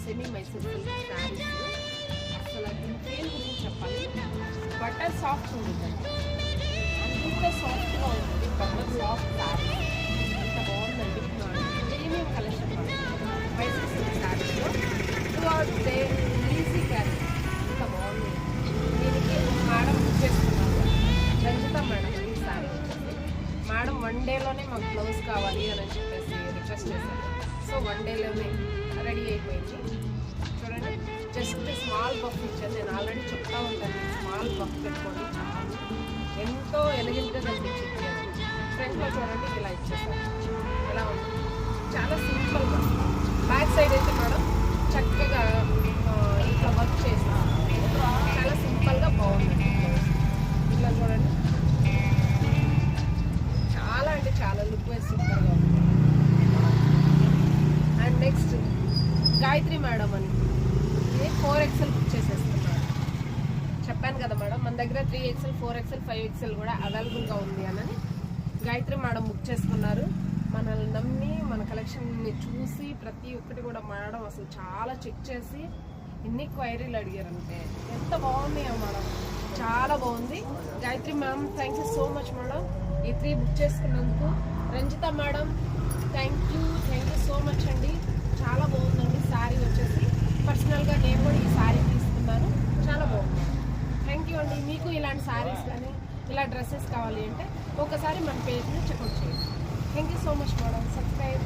Semi Mysore silk saris. అసలు దీని పేరు గురించి చెప్పాలి, బటర్ సాఫ్ట్ ఉంటుందండి, అంత సాఫ్ట్గా ఉంటుంది. బటర్ సాఫ్ట్ శారీ అంత బాగుందండి. ప్రీమియం కలెక్షన్ మైసూర్ సిల్క్ శారీస్లో two out day easy carry అంత బాగుంది. దీనికి మేడం బుక్ చేసుకున్నాను, రంజిత మేడం ఈ శారీ వచ్చేసి. మేడం 1 డేలోనే మాకు బ్లౌజ్ కావాలి అని చెప్పేసి రిక్వెస్ట్ చేశారు. సో 1 డేలోనే రెడీ అయిపోయింది. చూడండి, జస్ట్ స్మాల్ బఫ్ ఇచ్చాను. నేను ఆల్రెడీ చెప్తా ఉంటాను, స్మాల్ బఫ్ పెట్టుకోండి, చాలా ఎంతో ఎలిగెంట్గా కనిపించింది. ఫ్రంట్లో చూడండి ఇలా ఇచ్చేసాను, ఇలా ఉంది, చాలా సింపుల్గా. బ్యాక్ సైడ్ అయితే మేడం చక్కగా ఇట్లా వర్క్ చేసాను, చాలా సింపుల్గా బాగుంది. ఇట్లా చూడండి, చాలా అంటే చాలా లుక్ వైజ్ సూపర్గా ఉంది. అండ్ నెక్స్ట్ గాయత్రి మేడం అని, ఇది 4XL బుక్ చేసేస్తున్నాడు. చెప్పాను కదా మేడం, మన దగ్గర 3XL, 4XL, 5XL కూడా అవైలబుల్గా ఉంది అని. గాయత్రి మేడం బుక్ చేసుకున్నారు. మనల్ని నమ్మి మన కలెక్షన్ని చూసి ప్రతి ఒక్కటి కూడా మేడం అసలు చాలా చెక్ చేసి ఎన్ని క్వైరీలు అడిగారంటే ఎంత బాగున్నాయో మేడం, చాలా బాగుంది. Gayatri ma'am thank you so much madam, ఈ 3 బుక్ చేసుకున్నందుకు. Ranjitha madam thank you so much అండి, చాలా బాగుందండి. శారీ వచ్చేసి పర్సనల్గా నేను కూడా ఈ శారీ తీసుకున్నాను, చాలా బాగుంది. థ్యాంక్ యూ అండి. మీకు ఇలాంటి శారీస్ కానీ ఇలా డ్రెస్సెస్ కావాలి అంటే ఒకసారి మన పేజ్ని చెక్అవుట్ చేయండి. Thank you so much madam. Subscribe.